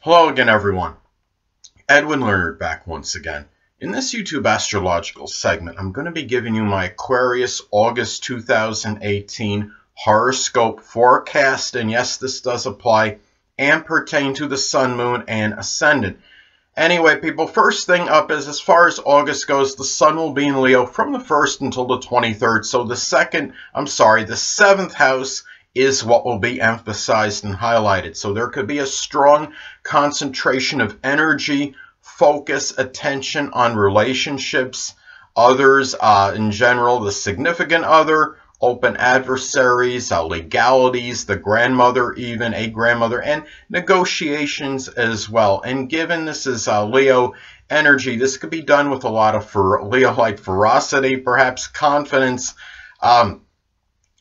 Hello again, everyone. Edwin Learnard back once again. In this YouTube astrological segment, I'm going to be giving you my Aquarius August 2018 horoscope forecast. And yes, this does apply and pertain to the sun, moon, and ascendant. Anyway, people, first thing up is as far as August goes, the sun will be in Leo from the 1st until the 23rd. So the 7th house is what will be emphasized and highlighted. So there could be a strong concentration of energy, focus, attention on relationships, others in general, the significant other, open adversaries, legalities, the grandmother, even a grandmother, and negotiations as well. And given this is Leo energy, this could be done with a lot of Leo-like ferocity, perhaps confidence,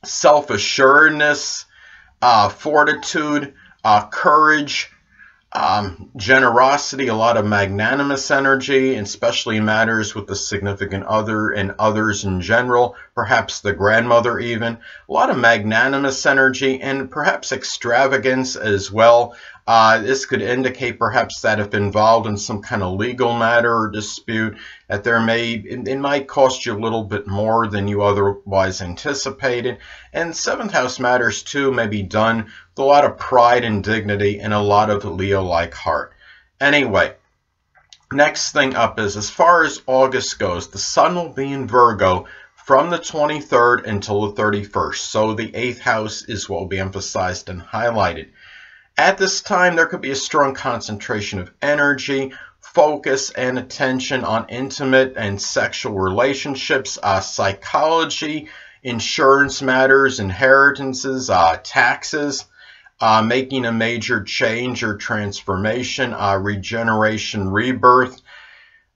self-assuredness, fortitude, courage, generosity, a lot of magnanimous energy, especially matters with the significant other and others in general, perhaps the grandmother even, a lot of magnanimous energy and perhaps extravagance as well. This could indicate perhaps that if involved in some kind of legal matter or dispute, that it might cost you a little bit more than you otherwise anticipated. And 7th house matters too may be done with a lot of pride and dignity and a lot of Leo-like heart. Anyway, next thing up is as far as August goes, the sun will be in Virgo from the 23rd until the 31st. So the 8th house is what will be emphasized and highlighted. At this time, there could be a strong concentration of energy, focus, and attention on intimate and sexual relationships, psychology, insurance matters, inheritances, taxes, making a major change or transformation, regeneration, rebirth,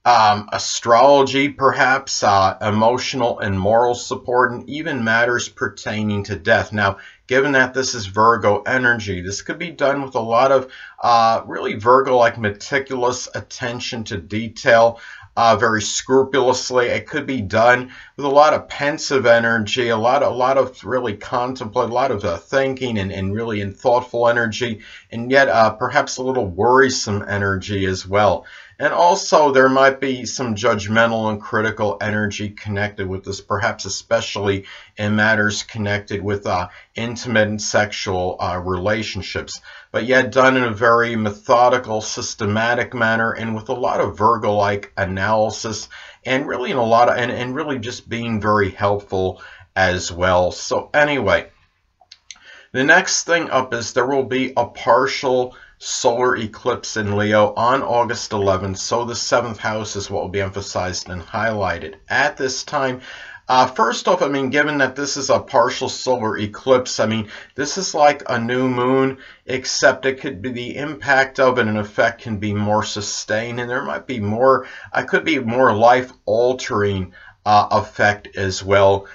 astrology, perhaps, emotional and moral support, and even matters pertaining to death. Now, given that this is Virgo energy, this could be done with a lot of really Virgo-like meticulous attention to detail, very scrupulously. It could be done with a lot of pensive energy, a lot of really contemplate, a lot of thinking and really thoughtful energy, and yet perhaps a little worrisome energy as well. And also there might be some judgmental and critical energy connected with this, perhaps especially in matters connected with intimate and sexual relationships, but yet done in a very methodical, systematic manner and with a lot of Virgo-like analysis and really in a lot of, and really just being very helpful as well. So anyway, the next thing up is there will be a partial solar eclipse in Leo on August 11th, so the 7th house is what will be emphasized and highlighted. At this time, first off, given that this is a partial solar eclipse, this is like a new moon, except it could be the impact of it and effect can be more sustained, and there might be more, could be more life-altering effect as well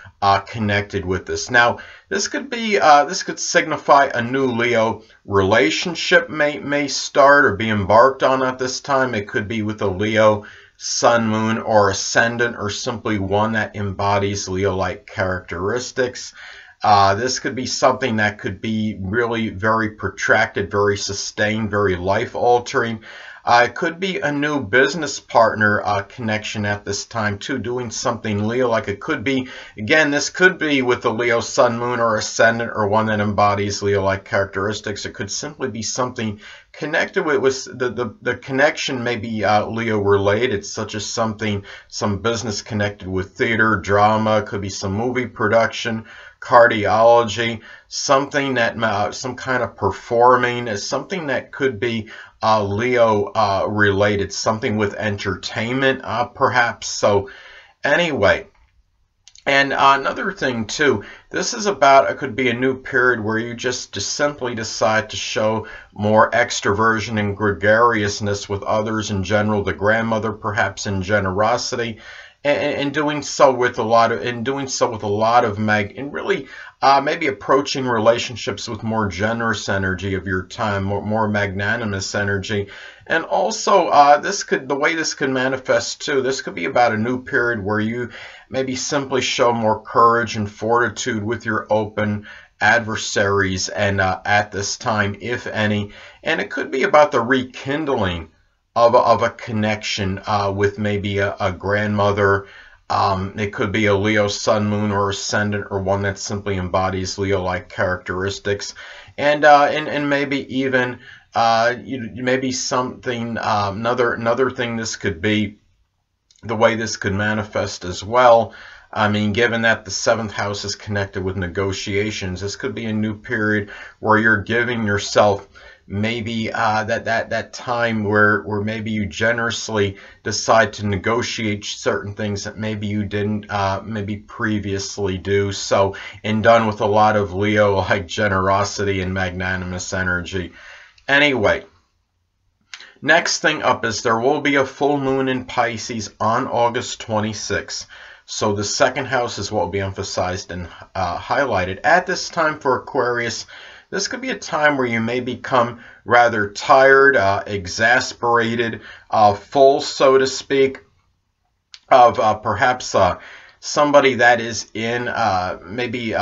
connected with this. Now, this could signify a new Leo relationship may start or be embarked on at this time. It could be with a Leo sun, moon, or ascendant, or simply one that embodies Leo-like characteristics. This could be something that could be really very protracted, very sustained, very life-altering. It could be a new business partner connection at this time too, doing something Leo-like. It could be, again, this could be with the Leo sun, moon, or ascendant, or one that embodies Leo-like characteristics. It could simply be something connected with the connection may be Leo related, such as some business connected with theater, drama. It could be some movie production, cardiology, something that some kind of performing, is something that could be Leo related, something with entertainment perhaps. So anyway, and another thing too, this is about, it could be a new period where you just simply decide to show more extroversion and gregariousness with others in general, the grandmother perhaps in generosity, and doing so with a lot of, and really maybe approaching relationships with more generous energy of your time, more magnanimous energy. And also the way this could manifest too, this could be about a new period where you maybe simply show more courage and fortitude with your open adversaries and at this time, if any. And it could be about the rekindling of a connection with maybe a grandmother. It could be a Leo sun, moon, or ascendant, or one that simply embodies Leo-like characteristics, and maybe even maybe something another thing this could be, the way this could manifest as well. I mean, given that the 7th house is connected with negotiations, this could be a new period where you're giving yourself maybe that time where maybe you generously decide to negotiate certain things that maybe you didn't maybe previously do so, and done with a lot of Leo like generosity and magnanimous energy. Anyway, next thing up is there will be a full moon in Pisces on August 26th. So the 2nd house is what will be emphasized and highlighted at this time for Aquarius. This could be a time where you may become rather tired, exasperated, full, so to speak, of perhaps somebody that is in maybe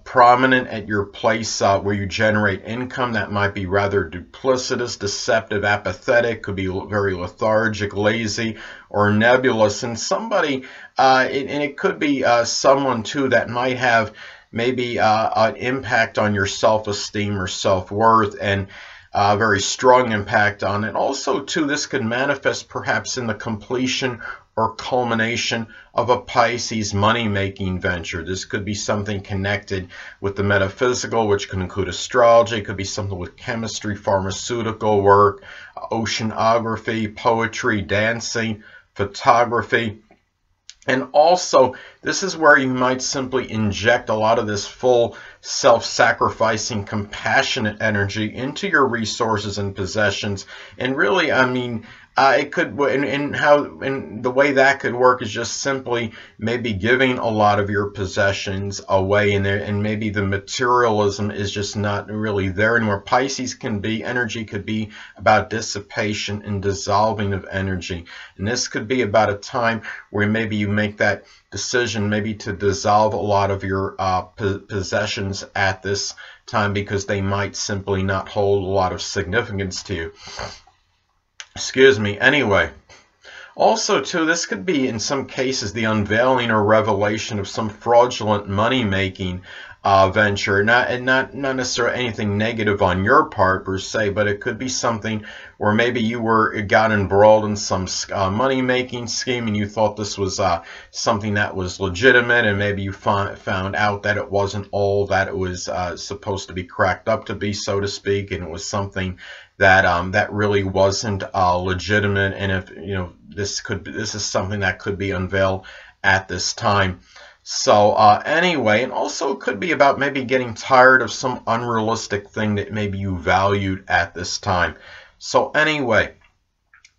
prominent at your place where you generate income, that might be rather duplicitous, deceptive, apathetic, could be very lethargic, lazy, or nebulous. And somebody, and it could be someone too that might have maybe an impact on your self-esteem or self-worth, and a very strong impact on it. Also, too, this could manifest perhaps in the completion or culmination of a Pisces money-making venture. This could be something connected with the metaphysical, which could include astrology. It could be something with chemistry, pharmaceutical work, oceanography, poetry, dancing, photography. And also, this is where you might simply inject a lot of this full self-sacrificing, compassionate energy into your resources and possessions. And really, I mean, it could, and the way that could work is just simply maybe giving a lot of your possessions away, and maybe the materialism is just not really there anymore. Pisces energy could be about dissipation and dissolving of energy, and this could be about a time where maybe you make that decision maybe to dissolve a lot of your possessions at this time, because they might simply not hold a lot of significance to you. Excuse me. Anyway, also too, this could be in some cases the unveiling or revelation of some fraudulent money-making venture, not necessarily anything negative on your part per se, but it could be something where maybe you got embroiled in some money-making scheme, and you thought this was something that was legitimate, and maybe you found out that it wasn't all that it was supposed to be cracked up to be, so to speak, and it was something that that really wasn't legitimate. And if this is something that could be unveiled at this time. So anyway, and also it could be about maybe getting tired of some unrealistic thing that maybe you valued at this time. So anyway,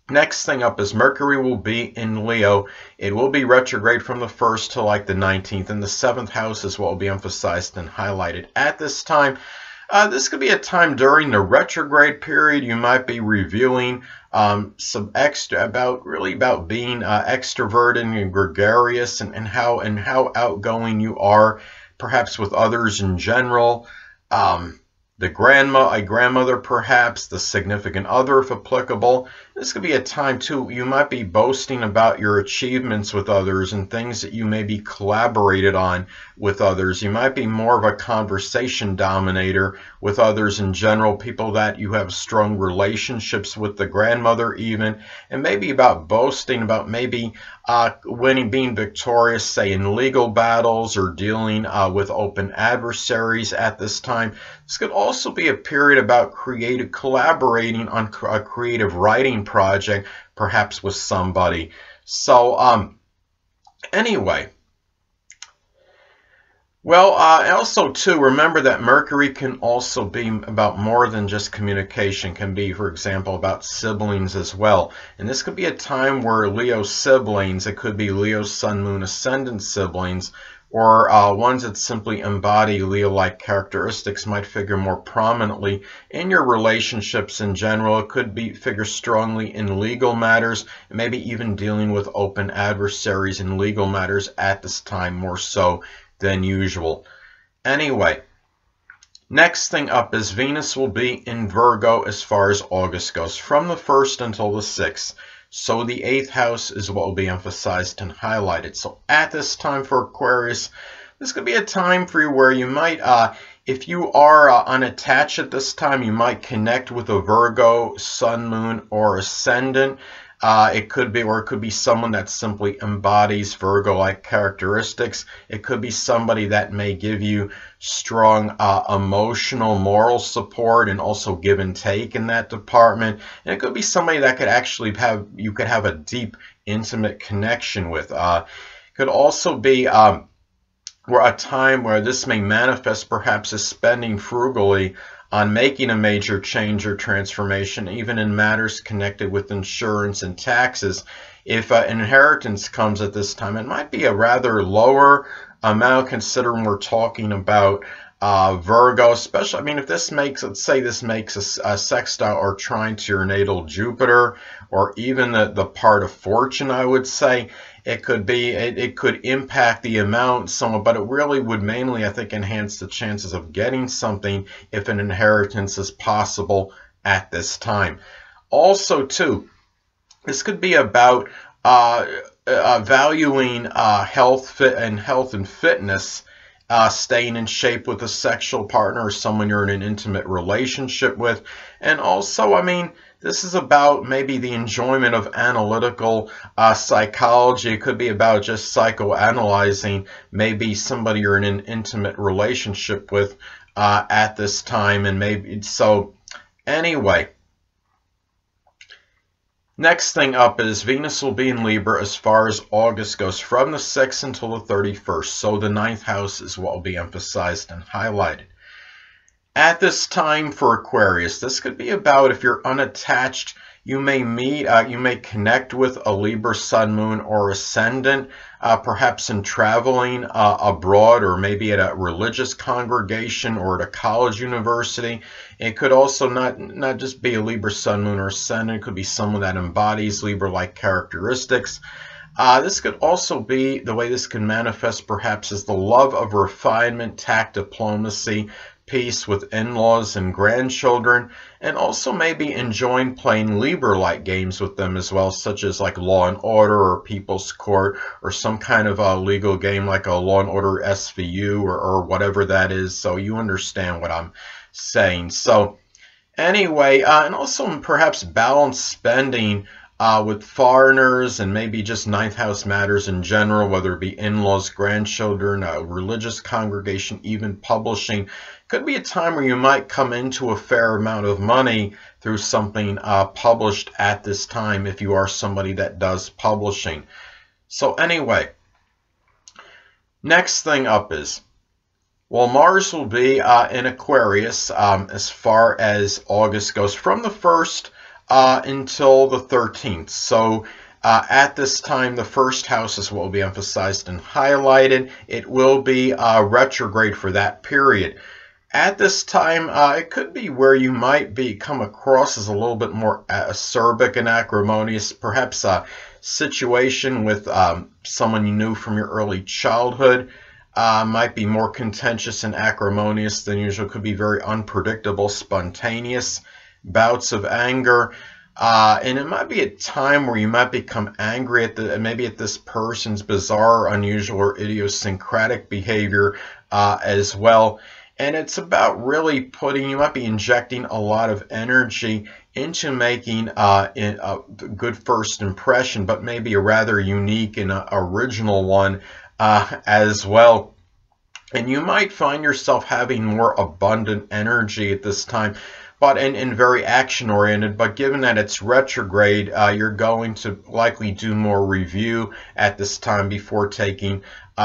next thing up is Mercury will be in Leo. It will be retrograde from the 1st to like the 19th, and the 7th house is what will be emphasized and highlighted at this time. This could be a time during the retrograde period you might be reviewing some about being extroverted and gregarious, and how outgoing you are, perhaps with others in general. A grandmother perhaps, the significant other if applicable. This could be a time too you might be boasting about your achievements with others and things that you maybe collaborated on with others. You might be more of a conversation dominator with others in general, people that you have strong relationships with, the grandmother even, and maybe about boasting about maybe being victorious, say in legal battles, or dealing with open adversaries at this time. This could also be a period about collaborating on a creative writing project, perhaps with somebody. So anyway, well, also too, remember that Mercury can also be about more than just communication. Can be, for example, about siblings as well. And this could be a time where Leo siblings, it could be Leo Sun, Moon, Ascendant siblings, or ones that simply embody Leo-like characteristics, might figure more prominently in your relationships in general. It could figure strongly in legal matters, and maybe even dealing with open adversaries in legal matters at this time more so than usual. Anyway, Next thing up is Venus will be in Virgo as far as August goes, from the 1st until the 6th. So the 8th house is what will be emphasized and highlighted. So at this time for Aquarius, this could be a time for you where you might, if you are unattached at this time, you might connect with a Virgo, Sun, Moon, or Ascendant. It could be, or it could be someone that simply embodies Virgo-like characteristics. It could be somebody that may give you strong emotional, moral support and also give and take in that department. And it could be somebody that could actually have, you could have a deep, intimate connection with. Could also be where a time where this may manifest perhaps as spending frugally on making a major change or transformation, even in matters connected with insurance and taxes. If inheritance comes at this time, it might be a rather lower amount considering we're talking about Virgo, especially, I mean, if this makes, let's say this makes a sextile or trine to your natal Jupiter, or even the part of fortune, I would say, it could be, it could impact the amount somewhat, but it really would mainly, I think, enhance the chances of getting something if an inheritance is possible at this time. Also, too, this could be about valuing health and fitness, staying in shape with a sexual partner or someone you're in an intimate relationship with. And also, I mean, this is about maybe the enjoyment of analytical psychology. It could be about just psychoanalyzing maybe somebody you're in an intimate relationship with at this time. And maybe, so anyway. Next thing up is Venus will be in Libra as far as August goes, from the 6th until the 31st. So the 9th house is what will be emphasized and highlighted. At this time for Aquarius, this could be about, if you're unattached, you may meet, you may connect with a Libra, Sun, Moon, or Ascendant, perhaps in traveling abroad, or maybe at a religious congregation or at a college university. It could also not just be a Libra, Sun, Moon, or Ascendant. It could be someone that embodies Libra-like characteristics. This could also be, the way this can manifest perhaps, is the love of refinement, tact, diplomacy, peace with in-laws and grandchildren, and also maybe enjoying playing Libra-like games with them as well, such as like Law and Order or People's Court, or some kind of a legal game like a Law and Order SVU or whatever that is. So you understand what I'm saying. So anyway, and also perhaps balanced spending with foreigners, and maybe just 9th house matters in general, whether it be in-laws, grandchildren, a religious congregation, even publishing. Could be a time where you might come into a fair amount of money through something published at this time, if you are somebody that does publishing. So anyway, next thing up is, well, Mars will be in Aquarius as far as August goes, from the 1st until the 13th. So at this time, the 1st house is what will be emphasized and highlighted. It will be retrograde for that period. At this time, it could be where you might come across as a little bit more acerbic and acrimonious, perhaps a situation with someone you knew from your early childhood. Might be more contentious and acrimonious than usual. Could be very unpredictable, spontaneous bouts of anger. And it might be a time where you might become angry at maybe at this person's bizarre, unusual, or idiosyncratic behavior as well. And it's about really you might be injecting a lot of energy into making a good first impression, but maybe a rather unique and original one as well. And you might find yourself having more abundant energy at this time, but and very action-oriented. But given that it's retrograde, you're going to likely do more review at this time before taking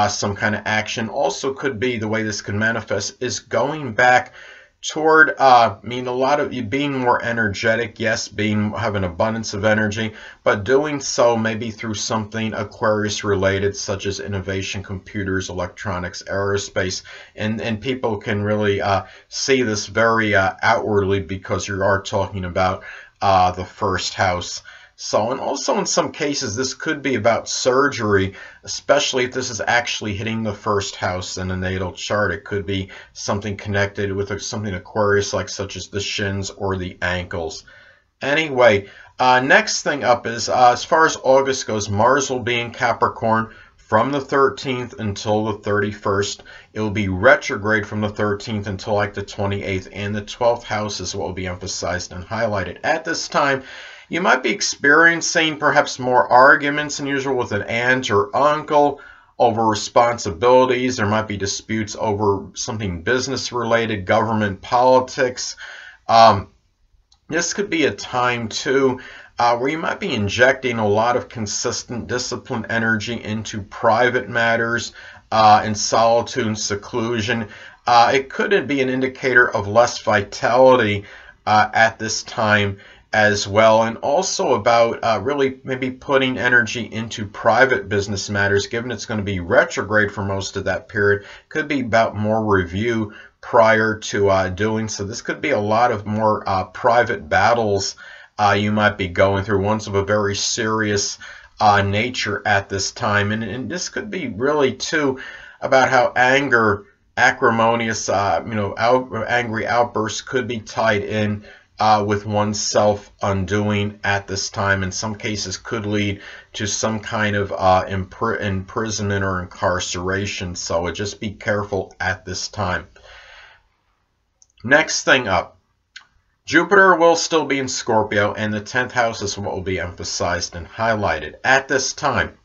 some kind of action. Also could be, the way this could manifest, is going back toward, I mean, a lot of you being more energetic, yes, have an abundance of energy, but doing so maybe through something Aquarius related, such as innovation, computers, electronics, aerospace, and people can really see this very outwardly, because you are talking about the 1st house So, and also in some cases, this could be about surgery, especially if this is actually hitting the first house in a natal chart. It could be something connected with something Aquarius, like such as the shins or the ankles. Anyway, next thing up is, as far as August goes, Mars will be in Capricorn from the 13th until the 31st. It will be retrograde from the 13th until like the 28th, and the 12th house is what will be emphasized and highlighted. At this time, you might be experiencing perhaps more arguments than usual with an aunt or uncle over responsibilities. There might be disputes over something business related, government, politics. This could be a time too where you might be injecting a lot of consistent discipline energy into private matters in solitude and seclusion. It could be an indicator of less vitality at this time as well, and also about really maybe putting energy into private business matters, given it's going to be retrograde for most of that period. Could be about more review prior to doing so. This could be a lot of more private battles you might be going through, ones of a very serious nature at this time. And this could be really too about how acrimonious, angry outbursts could be tied in with oneself undoing at this time. In some cases could lead to some kind of imprisonment or incarceration. So just be careful at this time. Next thing up, Jupiter will still be in Scorpio, and the 10th house is what will be emphasized and highlighted at this time.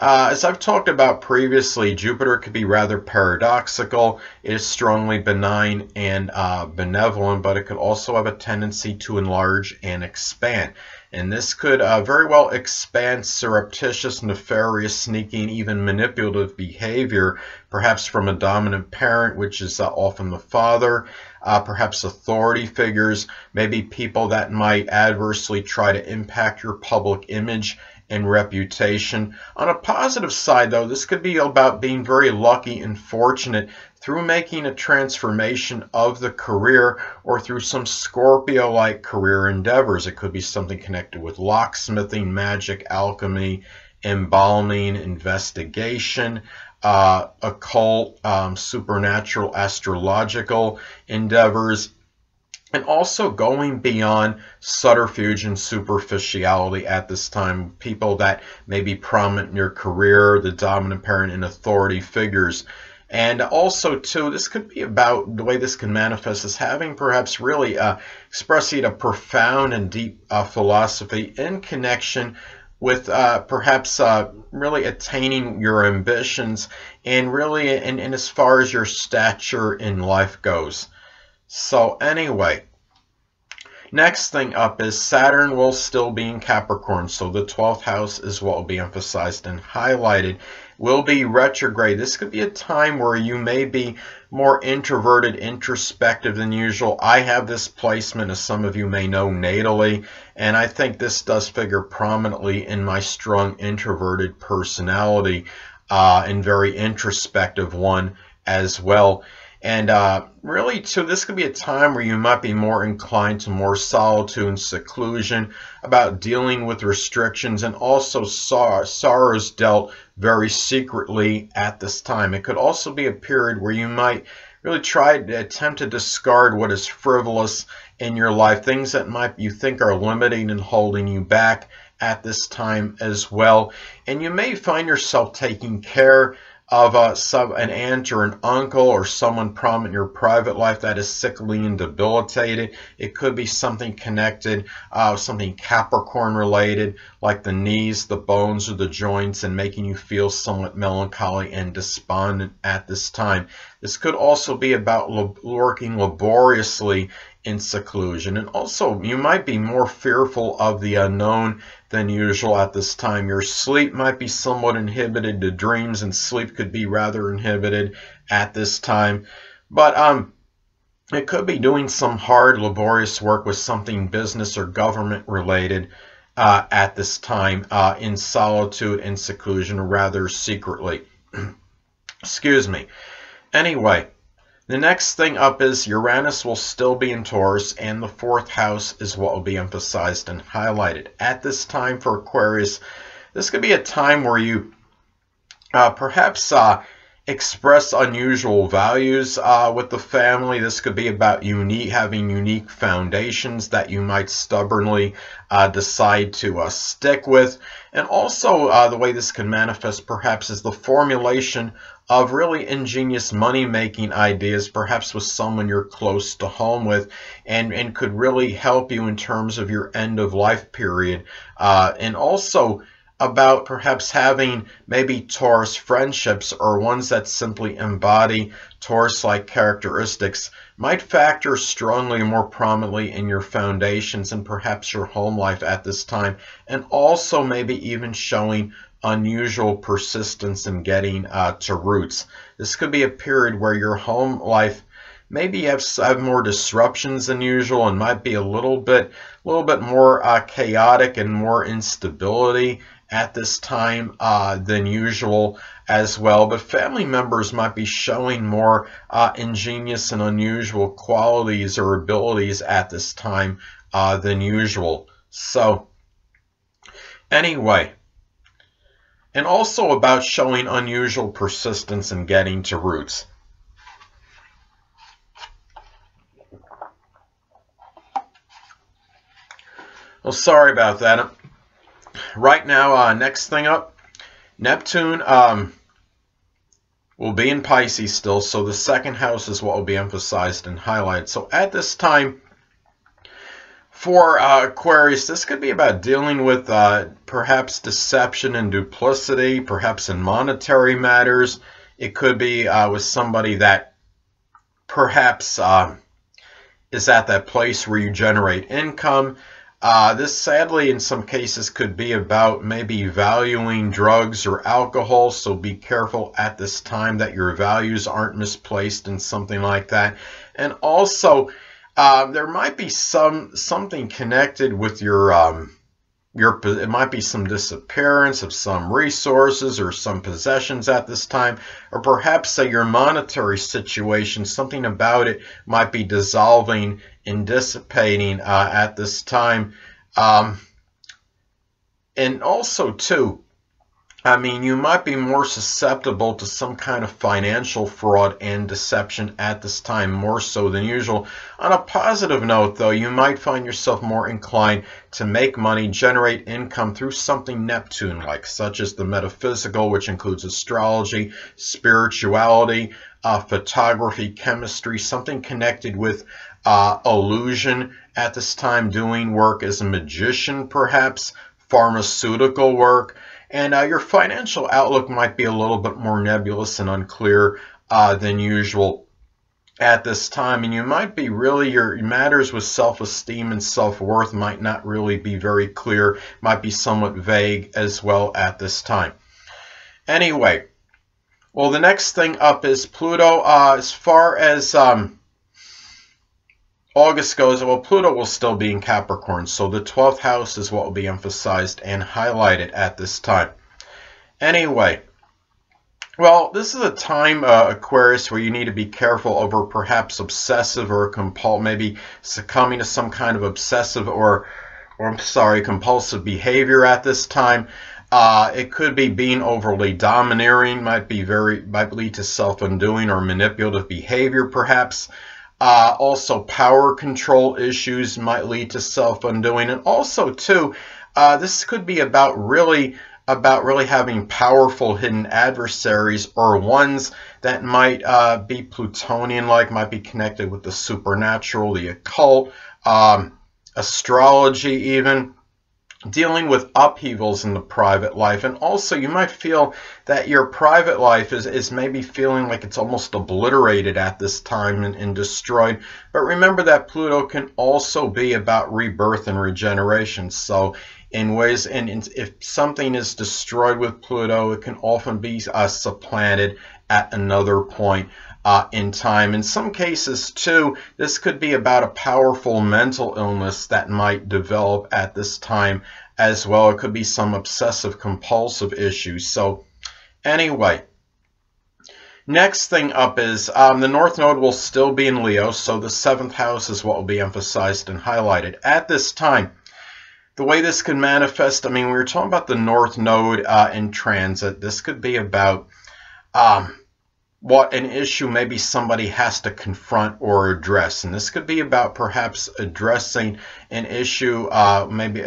As I've talked about previously, Jupiter could be rather paradoxical. It is strongly benign and benevolent, but it could also have a tendency to enlarge and expand. And this could very well expand surreptitious, nefarious, sneaking, even manipulative behavior, perhaps from a dominant parent, which is often the father, perhaps authority figures, maybe people that might adversely try to impact your public image and reputation. On a positive side, though, this could be about being very lucky and fortunate through making a transformation of the career or through some Scorpio-like career endeavors. It could be something connected with locksmithing, magic, alchemy, embalming, investigation, occult, supernatural, astrological endeavors, and also going beyond subterfuge and superficiality at this time. People that may be prominent in your career, the dominant parent and authority figures. And also, too, this could be about the way this can manifest as having perhaps really expressing a profound and deep philosophy in connection with perhaps really attaining your ambitions and really and as far as your stature in life goes. So anyway, next thing up is Saturn will still be in Capricorn, so the 12th house is what will be emphasized and highlighted. Will be retrograde. This could be a time where you may be more introverted, introspective than usual. I have this placement, as some of you may know, natally, and I think this does figure prominently in my strong introverted personality, and very introspective one as well. And really, too, this could be a time where you might be more inclined to more solitude and seclusion, about dealing with restrictions and also sorrows dealt very secretly at this time. It could also be a period where you might really try to attempt to discard what is frivolous in your life, things that you think are limiting and holding you back at this time as well. And you may find yourself taking care of an aunt or an uncle or someone prominent in your private life that is sickly and debilitated. It could be something connected, something Capricorn related, like the knees, the bones, or the joints, and making you feel somewhat melancholy and despondent at this time. This could also be about working laboriously in seclusion. And also, you might be more fearful of the unknown than usual at this time. Your sleep might be somewhat inhibited to dreams, and sleep could be rather inhibited at this time. But it could be doing some hard, laborious work with something business or government related at this time in solitude and seclusion, or rather secretly. Excuse me. Anyway, The next thing up is Uranus will still be in Taurus, and the 4th house is what will be emphasized and highlighted. At this time for Aquarius, this could be a time where you perhaps express unusual values with the family. This could be about having unique foundations that you might stubbornly decide to stick with. And also the way this can manifest perhaps is the formulation of really ingenious money-making ideas, perhaps with someone you're close to home with, and could really help you in terms of your end-of-life period. And also about perhaps having maybe Taurus friendships or ones that simply embody Taurus-like characteristics might factor strongly more prominently in your foundations and perhaps your home life at this time, and also maybe even showing unusual persistence in getting to roots. This could be a period where your home life maybe have more disruptions than usual and might be a little bit more chaotic and more instability at this time than usual as well. But family members might be showing more ingenious and unusual qualities or abilities at this time than usual. So anyway, and also about showing unusual persistence in getting to roots. Well, sorry about that. Right now, next thing up, Neptune will be in Pisces still, so the 2nd house is what will be emphasized and highlighted. So at this time, for Aquarius, this could be about dealing with perhaps deception and duplicity, perhaps in monetary matters. It could be with somebody that perhaps is at that place where you generate income. This sadly in some cases could be about maybe valuing drugs or alcohol, so be careful at this time that your values aren't misplaced in something like that. And also there might be something connected with it might be some disappearance of some resources or some possessions at this time, or perhaps your monetary situation, something about it might be dissolving and dissipating at this time. And also too, I mean, you might be more susceptible to some kind of financial fraud and deception at this time, more so than usual. On a positive note, though, you might find yourself more inclined to make money, generate income through something Neptune-like, such as the metaphysical, which includes astrology, spirituality, photography, chemistry, something connected with illusion at this time, doing work as a magician, perhaps, pharmaceutical work. And your financial outlook might be a little bit more nebulous and unclear than usual at this time. And you might be really, your matters with self-esteem and self-worth might not really be very clear, might be somewhat vague as well at this time. Anyway, well, the next thing up is Pluto. As far as August goes, well, Pluto will still be in Capricorn, so the 12th house is what will be emphasized and highlighted at this time. Anyway, well, this is a time, Aquarius, where you need to be careful over perhaps obsessive or maybe succumbing to some kind of obsessive or compulsive behavior at this time. It could be being overly domineering, might lead to self-undoing or manipulative behavior, perhaps. Also, power control issues might lead to self-undoing, and also too, this could be about really having powerful hidden adversaries, or ones that might be Plutonian-like, might be connected with the supernatural, the occult, astrology even. Dealing with upheavals in the private life. And also you might feel that your private life is maybe feeling like it's almost obliterated at this time and destroyed. But remember that Pluto can also be about rebirth and regeneration. So in ways, and if something is destroyed with Pluto, it can often be supplanted at another point in time. In some cases too, this could be about a powerful mental illness that might develop at this time as well. It could be some obsessive compulsive issues. So anyway, Next thing up is the North Node will still be in Leo, so the 7th house is what will be emphasized and highlighted. At this time, the way this could manifest, I mean, we were talking about the North Node in transit. This could be about what an issue maybe somebody has to confront or address. And this could be about perhaps addressing an issue, maybe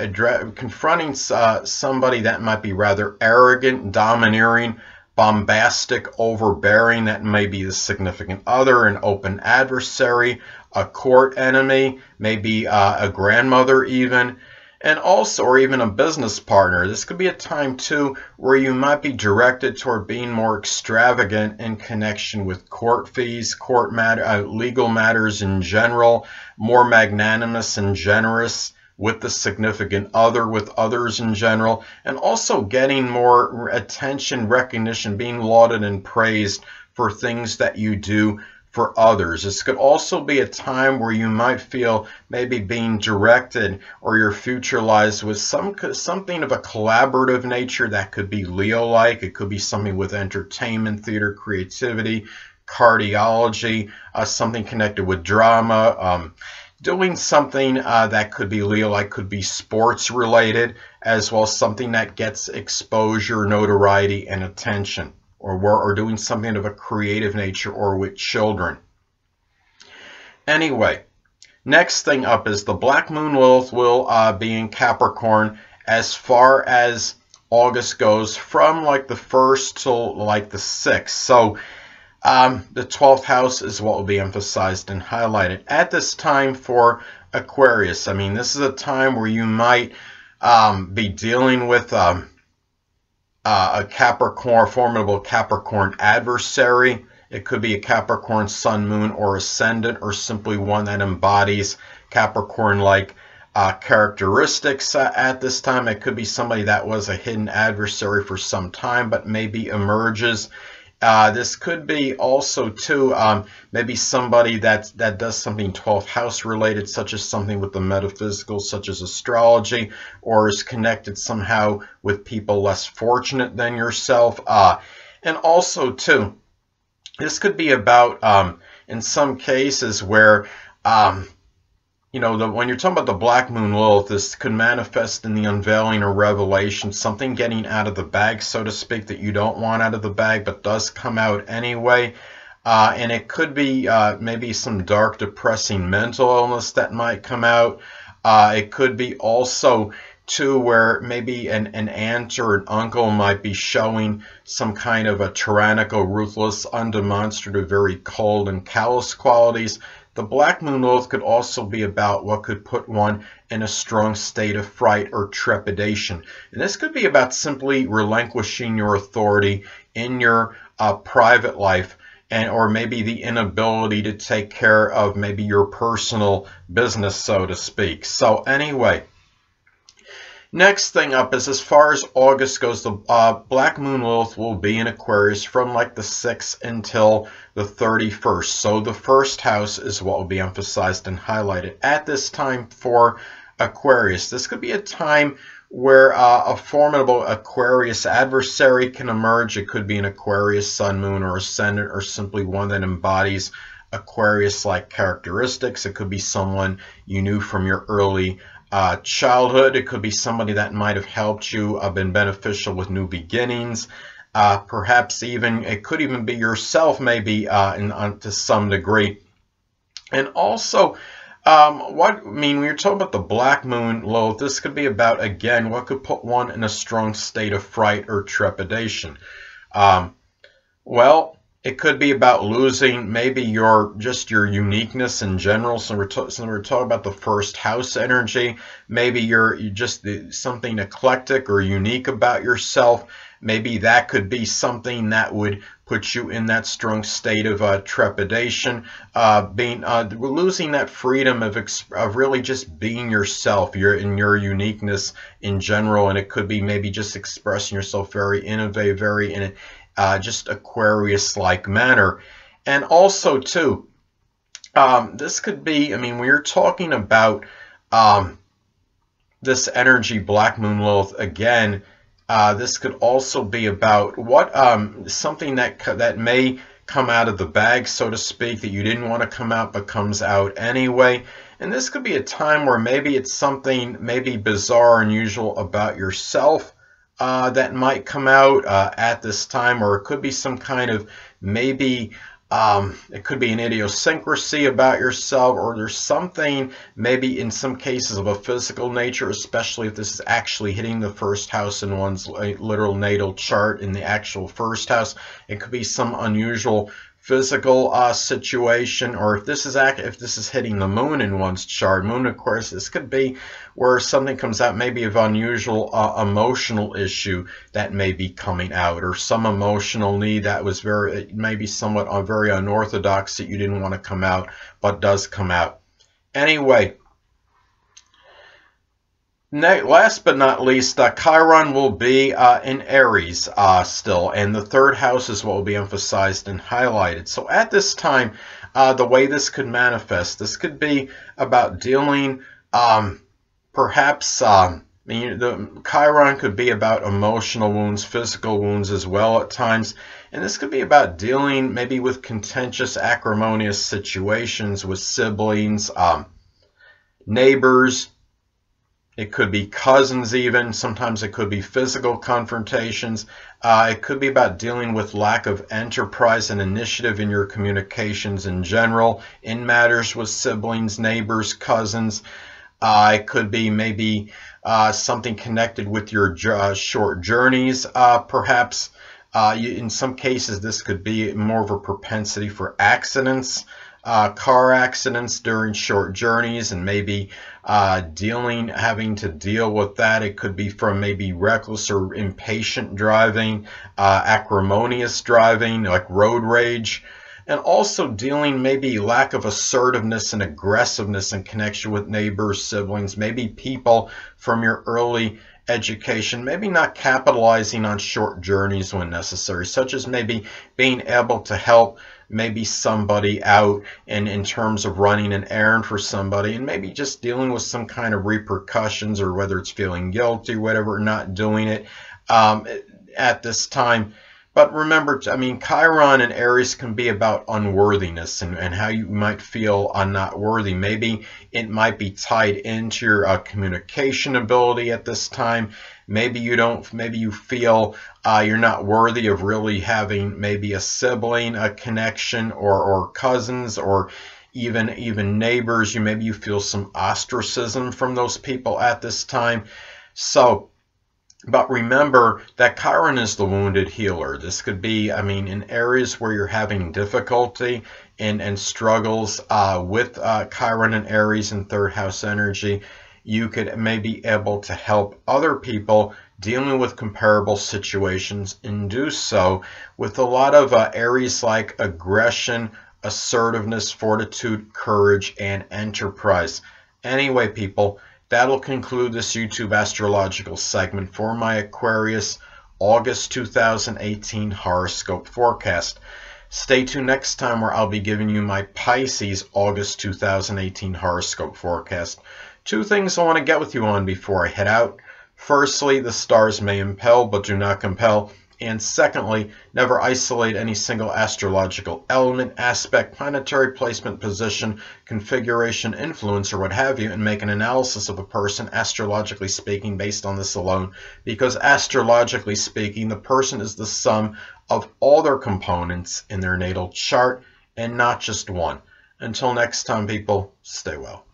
confronting somebody that might be rather arrogant, domineering, bombastic, overbearing. That may be the significant other, an open adversary, a court enemy, maybe a grandmother even. And also, or even a business partner. This could be a time, too, where you might be directed toward being more extravagant in connection with court fees, legal matters in general, more magnanimous and generous with the significant other, with others in general, and also getting more attention, recognition, being lauded and praised for things that you do for others. This could also be a time where you might feel maybe being directed or your future lies with something of a collaborative nature that could be Leo-like. It could be something with entertainment, theater, creativity, cardiology, something connected with drama, doing something that could be Leo-like, could be sports related, as well as something that gets exposure, notoriety, and attention. Or doing something of a creative nature or with children. Anyway, next thing up is the Black Moon Lilith will be in Capricorn as far as August goes, from like the 1st till like the 6th. So the 12th house is what will be emphasized and highlighted. At this time for Aquarius, I mean, this is a time where you might be dealing with a Capricorn, formidable Capricorn adversary. It could be a Capricorn sun, moon, or ascendant, or simply one that embodies Capricorn-like characteristics at this time. It could be somebody that was a hidden adversary for some time, but maybe emerges. This could be also, too, maybe somebody that does something 12th house related, such as something with the metaphysical, such as astrology, or is connected somehow with people less fortunate than yourself. And also, too, this could be about, in some cases, where you know, when you're talking about the Black Moon Lilith, this could manifest in the unveiling or revelation, something getting out of the bag, so to speak, that you don't want out of the bag, but does come out anyway. And it could be maybe some dark, depressing mental illness that might come out. It could be also, too, where maybe an aunt or an uncle might be showing some kind of a tyrannical, ruthless, undemonstrative, very cold and callous qualities. The Black Moon Lilith could also be about what could put one in a strong state of fright or trepidation. And this could be about simply relinquishing your authority in your private life, or maybe the inability to take care of maybe your personal business, so to speak. So anyway, next thing up is, as far as August goes, the Black Moon Lilith will be in Aquarius from like the 6th until the 31st. So the 1st house is what will be emphasized and highlighted. At this time for Aquarius, this could be a time where a formidable Aquarius adversary can emerge. It could be an Aquarius sun, moon, or ascendant, or simply one that embodies Aquarius-like characteristics. It could be someone you knew from your early childhood. It could be somebody that might have helped you, been beneficial with new beginnings. Perhaps even, it could even be yourself, maybe to some degree. And also, when you're talking about the Black Moon Lilith, this could be about, again, what could put one in a strong state of fright or trepidation. Well, it could be about losing maybe your uniqueness in general. So we're talking about the 1st house energy. Maybe you're just something eclectic or unique about yourself. Maybe that could be something that would put you in that strong state of trepidation, losing that freedom of really just being yourself, in your uniqueness in general. And it could be maybe just expressing yourself very innovative, very in just Aquarius-like manner. And also, too, this could be, I mean, when you're talking about this energy, Black Moon Lilith, again, this could also be about what something that may come out of the bag, so to speak, that you didn't want to come out but comes out anyway. And this could be a time where maybe it's something maybe bizarre, unusual about yourself that might come out at this time, or it could be some kind of maybe it could be an idiosyncrasy about yourself, or there's something maybe in some cases of a physical nature, especially if this is actually hitting the first house in one's literal natal chart in the actual first house. It could be some unusual physical situation, or if this is hitting the moon in one's chart, moon Aquarius, this could be where something comes out maybe of unusual emotional issue that may be coming out, or some emotional need that was maybe somewhat very unorthodox that you didn't want to come out but does come out. Anyway, last but not least, Chiron will be in Aries still, and the third house is what will be emphasized and highlighted. So at this time, the way this could manifest, this could be about dealing, perhaps, the Chiron could be about emotional wounds, physical wounds as well at times, and this could be about dealing maybe with contentious, acrimonious situations with siblings, neighbors. It could be cousins even. Sometimes it could be physical confrontations. It could be about dealing with lack of enterprise and initiative in your communications in general, in matters with siblings, neighbors, cousins. It could be maybe something connected with your short journeys, perhaps. In some cases, this could be more of a propensity for accidents. Car accidents during short journeys, and maybe having to deal with that. It could be from maybe reckless or impatient driving, acrimonious driving, like road rage, and also dealing maybe lack of assertiveness and aggressiveness in connection with neighbors, siblings, maybe people from your early education, maybe not capitalizing on short journeys when necessary, such as maybe being able to help maybe somebody out in terms of running an errand for somebody, and maybe just dealing with some kind of repercussions, or whether it's feeling guilty, whatever, not doing it at this time. But remember, Chiron and Aries can be about unworthiness and how you might feel not worthy. Maybe it might be tied into your communication ability at this time. Maybe you feel you're not worthy of really having maybe a sibling, a connection, or cousins, or even neighbors. Maybe you feel some ostracism from those people at this time. But remember that Chiron is the wounded healer. This could be, in areas where you're having difficulty and struggles with Chiron and Aries and third house energy. You could maybe able to help other people dealing with comparable situations, and do so with a lot of Aries-like aggression, assertiveness, fortitude, courage, and enterprise. Anyway, people, that'll conclude this YouTube astrological segment for my Aquarius August 2018 horoscope forecast. Stay tuned next time, where I'll be giving you my Pisces August 2018 horoscope forecast. Two things I want to get with you on before I head out. Firstly, the stars may impel but do not compel. And secondly, never isolate any single astrological element, aspect, planetary placement, position, configuration, influence, or what have you, and make an analysis of a person, astrologically speaking, based on this alone. Because astrologically speaking, the person is the sum of all their components in their natal chart, and not just one. Until next time, people, stay well.